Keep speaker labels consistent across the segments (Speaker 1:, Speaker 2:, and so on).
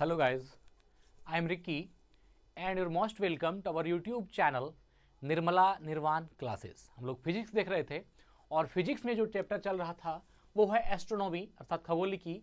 Speaker 1: Hello guys, I am Ricky and you're most welcome to our YouTube channel Nirmala निर्वाण classes. हम लोग physics देख रहे थे और फिजिक्स में जो चैप्टर चल रहा था वो है एस्ट्रोनॉमी अर्थात खगोलिकी।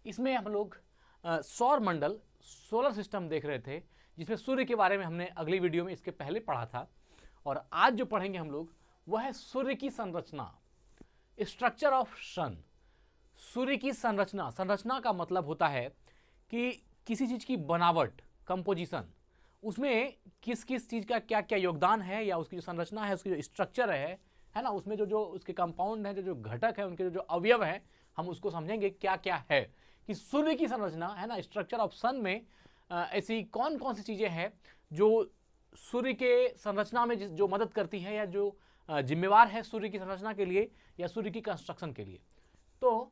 Speaker 1: इसमें हम लोग सौर मंडल सोलर सिस्टम देख रहे थे, जिसमें सूर्य के बारे में हमने अगली वीडियो में इसके पहले पढ़ा था। और आज जो पढ़ेंगे हम लोग वह है सूर्य की संरचना, स्ट्रक्चर ऑफ सन। सूर्य की संरचना, संरचना का मतलब होता है कि किसी चीज की बनावट, कंपोजिशन, उसमें किस किस चीज का क्या क्या योगदान है, या उसकी जो संरचना है, उसकी जो स्ट्रक्चर है ना, उसमें जो जो उसके कंपाउंड है, जो घटक है, उनके जो अवयव हैं, हम उसको समझेंगे क्या क्या है। कि सूर्य की संरचना है ना, स्ट्रक्चर ऑफ सन में ऐसी कौन कौन सी चीजें हैं जो सूर्य के संरचना में जो मदद करती है, या जो जिम्मेवार है सूर्य की संरचना के लिए या सूर्य की कंस्ट्रक्शन के लिए। तो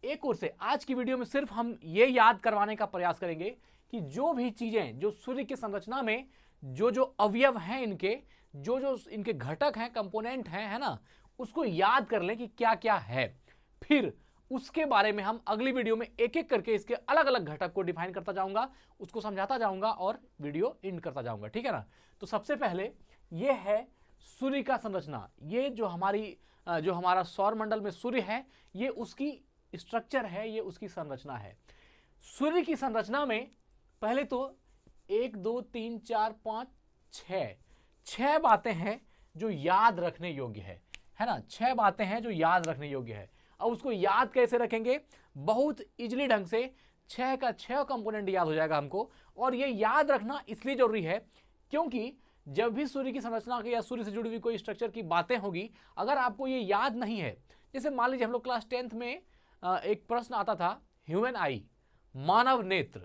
Speaker 1: एक ओर से आज की वीडियो में सिर्फ हम ये याद करवाने का प्रयास करेंगे कि जो भी चीजें जो सूर्य की संरचना में जो जो अवयव हैं, इनके जो जो इनके घटक हैं, कंपोनेंट हैं, है ना, उसको याद कर लें कि क्या क्या है। फिर उसके बारे में हम अगली वीडियो में एक एक करके इसके अलग अलग घटक को डिफाइन करता जाऊंगा, उसको समझाता जाऊंगा और वीडियो एंड करता जाऊंगा, ठीक है ना। तो सबसे पहले ये है सूर्य का संरचना। ये जो हमारा सौर मंडल में सूर्य है, ये उसकी स्ट्रक्चर है, ये उसकी संरचना है। सूर्य की संरचना में पहले तो 1 2 3 4 5 6 बातें हैं जो याद रखने योग्य है ना। 6 बातें हैं जो याद रखने योग्य है। अब उसको याद कैसे रखेंगे? बहुत इजीली ढंग से 6 का 6 कंपोनेंट याद हो जाएगा हमको। और ये याद रखना इसलिए जरूरी है क्योंकि जब भी सूर्य की संरचना की या सूर्य से जुड़ी हुई कोई स्ट्रक्चर की बातें होगी, अगर आपको ये याद नहीं है, जैसे मान लीजिए हम लोग क्लास 10th में एक प्रश्न आता था ह्यूमन आई, मानव नेत्र,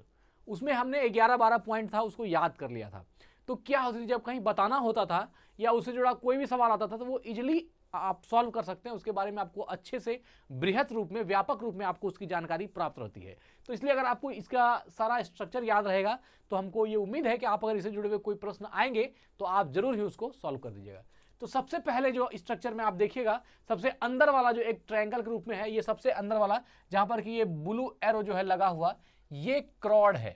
Speaker 1: उसमें हमने 11-12 पॉइंट था, उसको याद कर लिया था। तो क्या होती थी, जब कहीं बताना होता था या उससे जुड़ा कोई भी सवाल आता था, तो वो इजीली आप सॉल्व कर सकते हैं। उसके बारे में आपको अच्छे से बृहत रूप में, व्यापक रूप में आपको उसकी जानकारी प्राप्त रहती है। तो इसलिए अगर आपको इसका सारा स्ट्रक्चर याद रहेगा तो हमको ये उम्मीद है कि आप अगर इससे जुड़े हुए कोई प्रश्न आएंगे तो आप जरूर ही उसको सॉल्व कर दीजिएगा। तो सबसे पहले जो स्ट्रक्चर में आप देखिएगा, सबसे अंदर वाला जो एक ट्रायंगल के रूप में है, ये सबसे अंदर वाला जहां पर कि ये ब्लू एरो जो है लगा हुआ, ये क्रॉड है।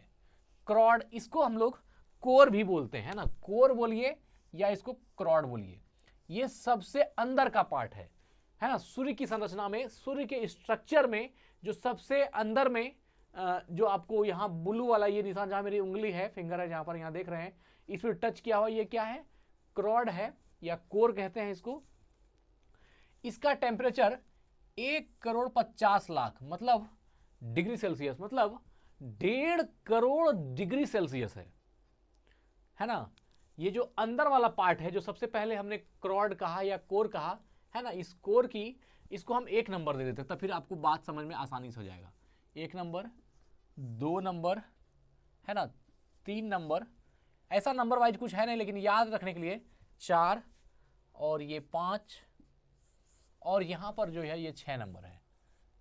Speaker 1: क्रॉड, इसको हम लोग कोर भी बोलते हैं ना, कोर बोलिए या इसको क्रॉड बोलिए। ये सबसे अंदर का पार्ट है ना। सूर्य की संरचना में, सूर्य के स्ट्रक्चर में जो सबसे अंदर में जो आपको यहाँ ब्लू वाला ये निशान, जहां मेरी उंगली है, फिंगर है, जहां पर यहाँ देख रहे हैं, इस पर टच किया हुआ, ये क्या है? क्रॉड है या कोर कहते हैं इसको। इसका टेम्परेचर 1,50,00,000 मतलब डिग्री सेल्सियस, मतलब 1.5 करोड़ डिग्री सेल्सियस है ना। ये जो अंदर वाला पार्ट है, जो सबसे पहले हमने क्रॉड कहा या कोर कहा, है ना, इस कोर की, इसको हम 1 नंबर दे देते हैं, तब फिर आपको बात समझ में आसानी से हो जाएगा। 1 नंबर, 2 नंबर, है ना, 3 नंबर, ऐसा नंबर वाइज कुछ है नहीं, लेकिन याद रखने के लिए 4 और ये 5 और यहाँ पर जो है ये 6 नंबर है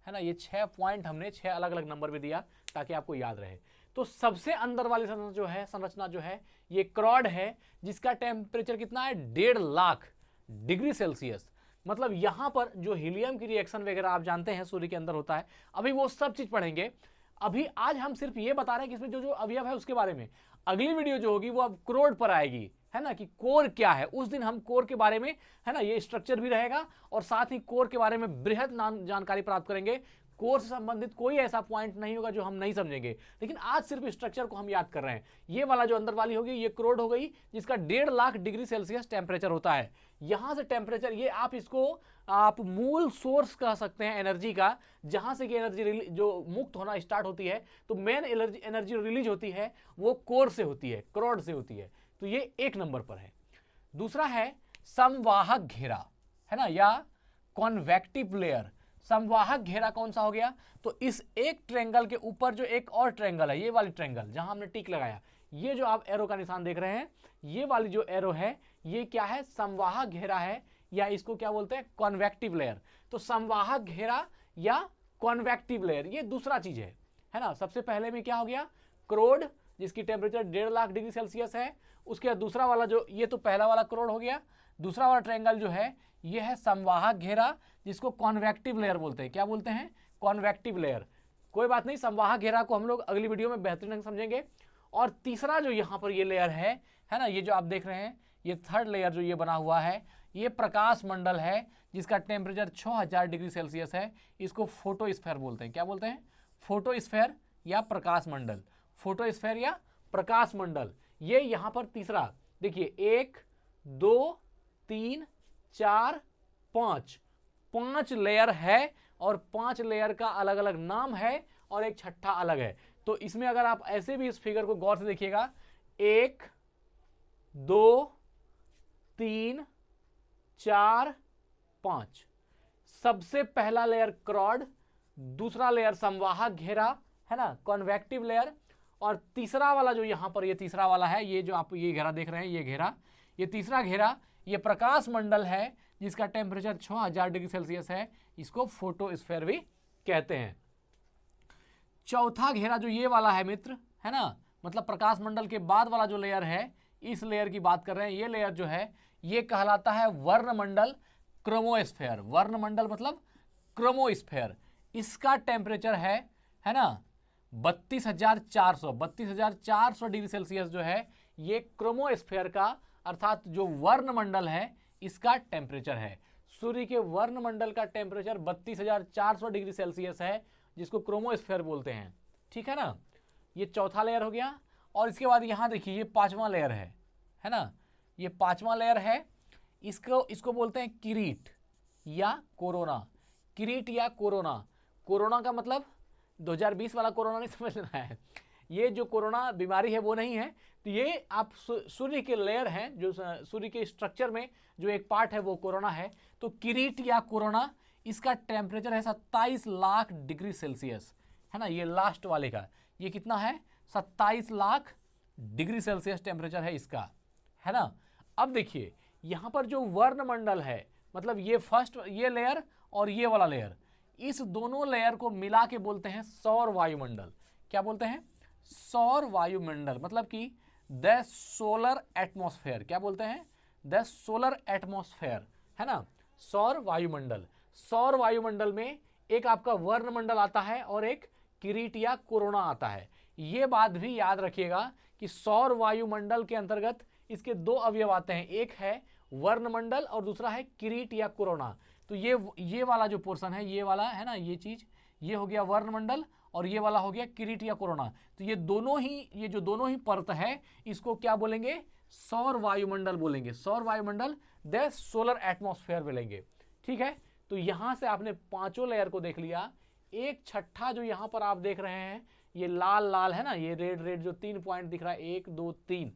Speaker 1: ना। ये 6 पॉइंट हमने 6 अलग अलग नंबर में दिया ताकि आपको याद रहे। तो सबसे अंदर वाली संरचना जो है ये क्रॉड है, जिसका टेम्परेचर कितना है? 1.5 लाख डिग्री सेल्सियस। मतलब यहां पर जो हीलियम की रिएक्शन वगैरह आप जानते हैं सूर्य के अंदर होता है, अभी वो सब चीज पढ़ेंगे। अभी आज हम सिर्फ ये बता रहे हैं कि इसमें जो जो अवयव है उसके बारे में। अगली वीडियो जो होगी वो अब कोर पर आएगी, है ना, कि कोर क्या है। उस दिन हम कोर के बारे में, है ना, ये स्ट्रक्चर भी रहेगा और साथ ही कोर के बारे में बृहद जानकारी प्राप्त करेंगे। कोर से संबंधित कोई ऐसा पॉइंट नहीं होगा जो हम नहीं समझेंगे, लेकिन आज सिर्फ स्ट्रक्चर को हम याद कर रहे हैं। ये वाला जो अंदर वाली होगी ये क्रोड हो गई, जिसका 1.5 लाख डिग्री सेल्सियस टेम्परेचर होता है। यहां से टेम्परेचर, ये आप इसको आप मूल सोर्स कह सकते हैं एनर्जी का, जहां से कि एनर्जी जो मुक्त होना स्टार्ट होती है, तो मेन एनर्जी रिलीज होती है वो कोर से होती है, क्रॉड से होती है। तो ये 1 नंबर पर है। दूसरा है संवाहक घेरा, है ना, या कॉन्वेक्टिव लेयर। संवाहक घेरा कौन सा हो गया? तो इस एक ट्रायंगल के ऊपर जो एक और ट्रायंगल है, ये वाली ट्रायंगल जहां हमने टिक लगाया, ये जो आप एरो का निशान देख रहे हैं, ये वाली जो एरो है, ये क्या है? संवाहक घेरा है, या इसको क्या बोलते हैं? Convective layer. तो संवाहक घेरा या कॉन्वेक्टिव लेयर, ये दूसरा चीज है ना। सबसे पहले में क्या हो गया? क्रोड, जिसकी टेम्परेचर 1.5 लाख डिग्री सेल्सियस है। उसके बाद दूसरा वाला जो, ये तो पहला वाला क्रोड हो गया। दूसरा वाला ट्रायंगल जो है ये है संवाहक घेरा, जिसको कॉन्वेक्टिव लेयर बोलते हैं। क्या बोलते हैं? Convective layer. कोई बात नहीं, संवाहक घेरा को हम लोग अगली वीडियो में बेहतरीन ढंग से समझेंगे। और तीसरा जो यहाँ पर ये लेयर है ना, ये जो आप देख रहे हैं, ये थर्ड लेयर जो ये बना हुआ है, ये प्रकाश मंडल है जिसका टेम्परेचर 6000 डिग्री सेल्सियस है। इसको फोटोस्फेयर बोलते हैं। क्या बोलते हैं? फोटोस्फेयर या प्रकाश मंडल। फोटोस्फेयर या प्रकाश मंडल, ये यहाँ पर तीसरा देखिए, 1 2 3 4 5 लेयर है और 5 लेयर का अलग अलग नाम है और एक छठा अलग है। तो इसमें अगर आप ऐसे भी इस फिगर को गौर से देखिएगा, 1 2 3 4 5, सबसे पहला लेयर क्रॉड, दूसरा लेयर संवाहक घेरा है ना, कॉन्वेक्टिव लेयर, और तीसरा वाला जो यहां पर ये तीसरा वाला है, ये जो आप ये घेरा देख रहे हैं, ये घेरा, ये तीसरा घेरा, ये प्रकाश मंडल है जिसका टेम्परेचर 6000 डिग्री सेल्सियस है। इसको फोटोस्फेयर भी कहते हैं। चौथा घेरा जो ये वाला है मित्र, है ना, मतलब प्रकाश मंडल के बाद वाला जो लेयर है, इस लेयर की बात कर रहे हैं। ये लेयर जो है ये कहलाता है वर्णमंडल, क्रोमोस्फेयर। वर्णमंडल मतलब क्रोमोस्फेयर। इसका टेम्परेचर है ना 32,400 डिग्री सेल्सियस जो है ये क्रोमोस्फेयर का, अर्थात जो वर्णमंडल है इसका टेम्परेचर है। सूर्य के वर्णमंडल का टेम्परेचर 32,400 डिग्री सेल्सियस है, जिसको क्रोमोस्फेयर बोलते हैं। ठीक है ना, ये चौथा लेयर हो गया। और इसके बाद यहां देखिए, ये पांचवा लेयर है ना, ये पांचवा लेयर है। इसको बोलते हैं किरीट या कोरोना। किरीट या कोरोना। कोरोना का मतलब 2020 वाला कोरोना नहीं समझना है, ये जो कोरोना बीमारी है वो नहीं है। तो ये आप सूर्य के लेयर हैं, जो सूर्य के स्ट्रक्चर में जो एक पार्ट है वो कोरोना है। तो किरीट या कोरोना, इसका टेम्परेचर है 27 लाख डिग्री सेल्सियस, है ना, ये लास्ट वाले का ये कितना है, 27 लाख डिग्री सेल्सियस टेम्परेचर है इसका, है ना। अब देखिए यहां पर जो वर्णमंडल है, मतलब ये फर्स्ट ये लेयर और ये वाला लेयर, इस दोनों लेयर को मिला के बोलते हैं सौर वायुमंडल। क्या बोलते हैं? सौर वायुमंडल, मतलब कि द सोलर एटमॉस्फेयर। क्या बोलते हैं? द सोलर एटमॉस्फेयर, है ना, सौर वायुमंडल। सौर वायुमंडल में एक आपका वर्णमंडल आता है और एक किरीट या कोरोना आता है। ये बात भी याद रखिएगा कि सौर वायुमंडल के अंतर्गत इसके दो अवयव आते हैं, एक है वर्णमंडल और दूसरा है किरीट या कोरोना। तो ये वाला जो पोर्शन है, ये वाला है ना, ये चीज, ये हो गया वर्णमंडल और ये वाला हो गया किरीट या कोरोना। तो ये जो दोनों ही परत है, इसको क्या बोलेंगे? सौर वायुमंडल बोलेंगे। सौर वायुमंडल द सोलर एटमॉस्फेयर बोलेंगे। ठीक है, तो यहां से आपने पांचों लेयर को देख लिया। एक छठा जो यहां पर आप देख रहे हैं, ये लाल लाल है ना, ये रेड रेड जो 3 पॉइंट दिख रहा है, 1 2 3,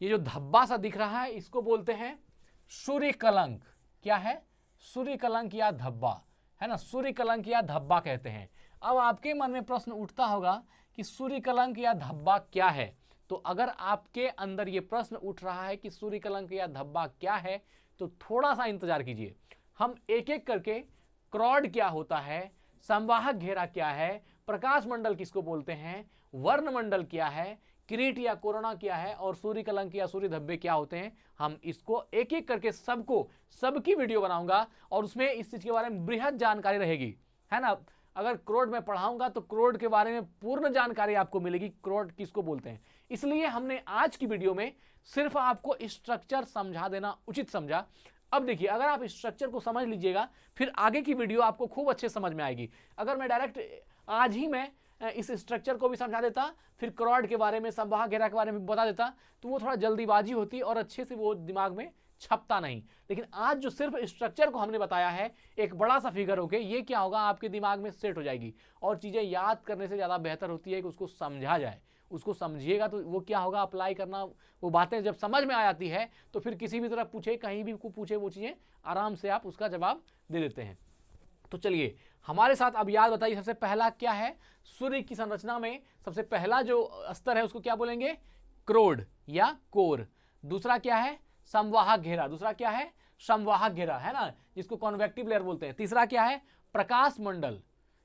Speaker 1: ये जो धब्बा सा दिख रहा है, इसको बोलते हैं सूर्य कलंक। क्या है? सूर्य कलंक या धब्बा, है ना, सूर्य कलंक या धब्बा कहते हैं। अब आपके मन में प्रश्न उठता होगा कि सूर्य कलंक या धब्बा क्या है। तो अगर आपके अंदर ये प्रश्न उठ रहा है कि सूर्य कलंक या धब्बा क्या है, तो थोड़ा सा इंतजार कीजिए। हम एक एक करके क्रॉड क्या होता है, संवाहक घेरा क्या है, प्रकाश मंडल किसको बोलते हैं, वर्णमंडल क्या है, किरीट या कोरोना क्या है और सूर्य कलंक या सूर्य धब्बे क्या होते हैं, हम इसको एक एक करके सबकी वीडियो बनाऊंगा और उसमें इस चीज के बारे में बृहद जानकारी रहेगी, है ना। अगर क्रोड में पढ़ाऊंगा तो क्रोड के बारे में पूर्ण जानकारी आपको मिलेगी, क्रोड किसको बोलते हैं। इसलिए हमने आज की वीडियो में सिर्फ आपको स्ट्रक्चर समझा देना उचित समझा। अब देखिए, अगर आप स्ट्रक्चर को समझ लीजिएगा, फिर आगे की वीडियो आपको खूब अच्छे समझ में आएगी। अगर मैं डायरेक्ट आज ही मैं इस स्ट्रक्चर को भी समझा देता, फिर क्रॉड के बारे में, संवाहक घेरा के बारे में बता देता, तो वो थोड़ा जल्दीबाजी होती और अच्छे से वो दिमाग में छपता नहीं। लेकिन आज जो सिर्फ स्ट्रक्चर को हमने बताया है, एक बड़ा सा फिगर होके, ये क्या होगा, आपके दिमाग में सेट हो जाएगी। और चीजें याद करने से ज्यादा बेहतर होती है कि उसको समझा जाए। उसको समझिएगा तो वो क्या होगा, अप्लाई करना, वो बातें जब समझ में आ जाती है तो फिर किसी भी तरह पूछे, कहीं भी पूछे, वो चीजें आराम से आप उसका जवाब दे देते हैं। तो चलिए हमारे साथ अब याद बताइए, सबसे पहला क्या है, सूर्य की संरचना में सबसे पहला जो स्तर है उसको क्या बोलेंगे, क्रोड या कोर। दूसरा क्या है, संवाहक घेरा। दूसरा क्या है, संवाहक घेरा, है ना, जिसको कॉन्वेक्टिव लेयर बोलते हैं। तीसरा क्या है, प्रकाश मंडल।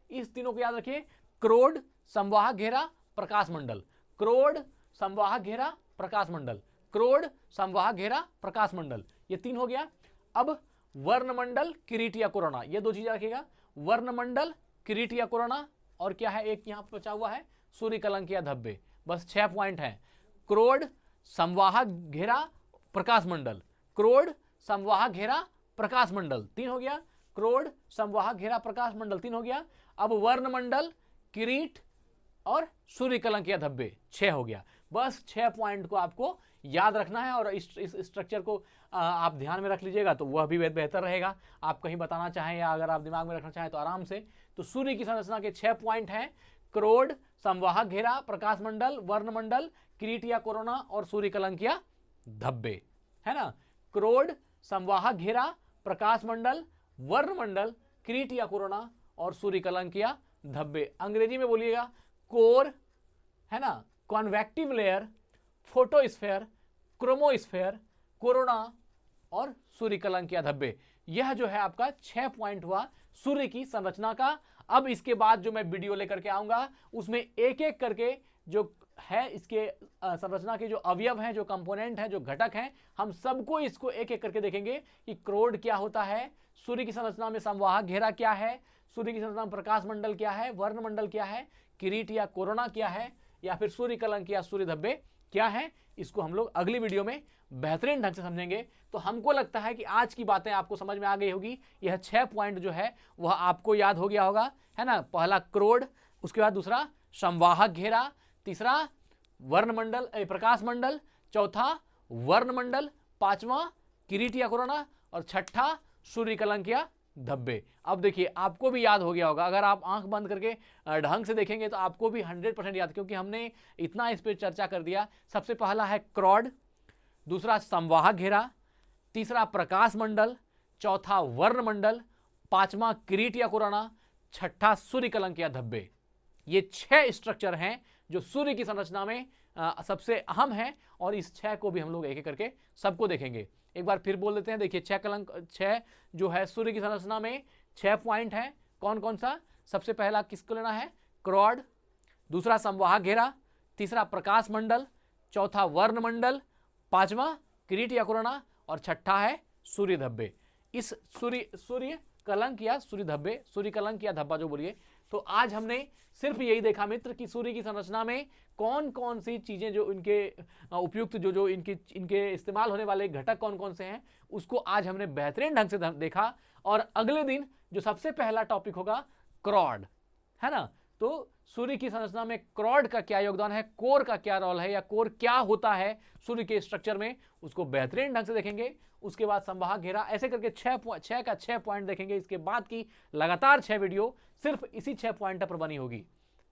Speaker 1: इस तीनों को याद रखिए, क्रोड, संवाहक घेरा, प्रकाश मंडल। क्रोड, संवाहक घेरा, प्रकाश मंडल। क्रोड, संवाहक घेरा, प्रकाश मंडल, ये तीन हो गया। अब वर्णमंडल, किरीट या कोरोना, ये दो चीजें रखिएगा, वर्णमंडल, किरीट या कोरोना। और क्या है, एक यहाँ बचा हुआ है सूर्य कलंक या धब्बे। बस 6 पॉइंट हैं। क्रोड, संवाहक घेरा, प्रकाश मंडल। क्रोड, संवाहक घेरा, प्रकाश मंडल 3 हो गया। क्रोड, संवाहक घेरा, प्रकाश मंडल 3 हो गया। अब वर्णमंडल, किरीट और सूर्य कलंक या धब्बे 6 हो गया। बस 6 पॉइंट को आपको याद रखना है और इस स्ट्रक्चर को आप ध्यान में रख लीजिएगा तो वह भी बेहतर रहेगा। आप कहीं बताना चाहें या अगर आप दिमाग में रखना चाहें तो आराम से। तो सूर्य की संरचना के 6 पॉइंट हैं, क्रोड, संवाहक घेरा, प्रकाश मंडल, वर्णमंडल, किरीट या कोरोना और सूर्य कलंक या धब्बे, है ना। क्रोड, संवाहक घेरा, प्रकाश मंडल, वर्णमंडल, किरीट या कोरोना और सूर्य कलंक या धब्बे। अंग्रेजी में बोलिएगा कोर, है ना, convective layer, photosphere, chromosphere, corona और सूर्य कलंक या धब्बे। यह जो है आपका 6 पॉइंट हुआ सूर्य की संरचना का। अब इसके बाद जो मैं वीडियो लेकर के आऊंगा उसमें एक एक करके जो है इसके संरचना के जो अवयव हैं, जो कंपोनेंट हैं, जो घटक हैं, हम सबको इसको एक एक करके देखेंगे कि क्रोड क्या होता है, सूर्य की संरचना में संवाहक घेरा क्या है, सूर्य की संरचना में प्रकाश मंडल क्या है, वर्णमंडल क्या है, किरीट या कोरोना क्या है, या फिर सूर्य कलंक या सूर्य धब्बे क्या है। इसको हम लोग अगली वीडियो में बेहतरीन ढंग से समझेंगे। तो हमको लगता है कि आज की बातें आपको समझ में आ गई होगी। यह 6 पॉइंट जो है वह आपको याद हो गया होगा, है ना। पहला क्रोड, उसके बाद दूसरा संवाहक घेरा, तीसरा वर्णमंडल प्रकाश मंडल, चौथा वर्णमंडल, पांचवा किरीट या कोरोना और छठा सूर्य कलंक या धब्बे। अब देखिए आपको भी याद हो गया होगा, अगर आप आंख बंद करके ढंग से देखेंगे तो आपको भी 100% याद, क्योंकि हमने इतना इस पर चर्चा कर दिया। सबसे पहला है क्रोड, दूसरा संवाहक घेरा, तीसरा प्रकाश मंडल, चौथा वर्णमंडल, पांचवा किरीट या कोरोना, छठा सूर्य कलंक या धब्बे। ये 6 स्ट्रक्चर हैं जो सूर्य की संरचना में सबसे अहम है और इस 6 को भी हम लोग एक एक करके सबको देखेंगे। एक बार फिर बोल देते हैं। देखिए 6 जो है सूर्य की संरचना में 6 पॉइंट है। कौन कौन सा? सबसे पहला किसको लेना है? क्रोड, दूसरा संवाहक घेरा, तीसरा प्रकाश मंडल, चौथा वर्णमंडल, पांचवा किरीट या कोरोना और छठा है सूर्य धब्बे। इस सूर्य कलंक या सूर्य धब्बे, सूर्य कलंक या धब्बा जो बोलिए। तो आज हमने सिर्फ यही देखा मित्र कि सूर्य की संरचना में कौन कौन सी चीजें जो इनके उपयुक्त जो इनके इस्तेमाल होने वाले घटक कौन कौन से हैं, उसको आज हमने बेहतरीन ढंग से देखा। और अगले दिन जो सबसे पहला टॉपिक होगा क्रोड, है ना। तो सूर्य की संरचना में क्रोड का क्या योगदान है, कोर का क्या रोल है, या कोर क्या होता है सूर्य के स्ट्रक्चर में, उसको बेहतरीन ढंग से देखेंगे। उसके बाद संवाहक घेरा, ऐसे करके 6 का 6 पॉइंट देखेंगे। इसके बाद की लगातार 6 वीडियो सिर्फ इसी 6 पॉइंट पर बनी होगी,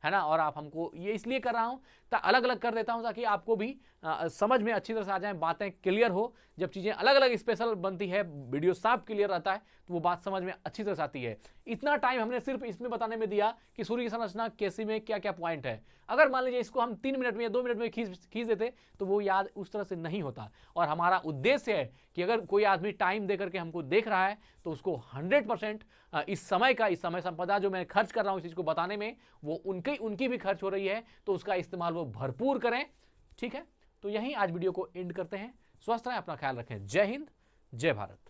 Speaker 1: है ना। और आप हमको ये इसलिए कर रहा हूं, अलग अलग कर देता हूं ताकि आपको भी समझ में अच्छी तरह से आ जाए, बातें क्लियर हो। जब चीजें अलग अलग स्पेशल बनती है, वीडियो साफ क्लियर रहता है, तो वो बात समझ में अच्छी तरह से आती है। इतना टाइम हमने सिर्फ इसमें बताने में दिया कि सूर्य की संरचना कैसी में क्या क्या पॉइंट है। अगर मान लीजिए इसको हम 3 मिनट में या 2 मिनट में खींच देते तो वो याद उस तरह से नहीं होता। और हमारा उद्देश्य है कि अगर कोई आदमी टाइम दे करके हमको देख रहा है तो उसको 100% इस समय संपदा जो मैं खर्च कर रहा हूं इस चीज को बताने में, वो उनकी भी खर्च हो रही है, तो उसका इस्तेमाल वो भरपूर करें। ठीक है, तो यहीं आज वीडियो को एंड करते हैं। स्वस्थ रहें, अपना ख्याल रखें। जय हिंद, जय भारत।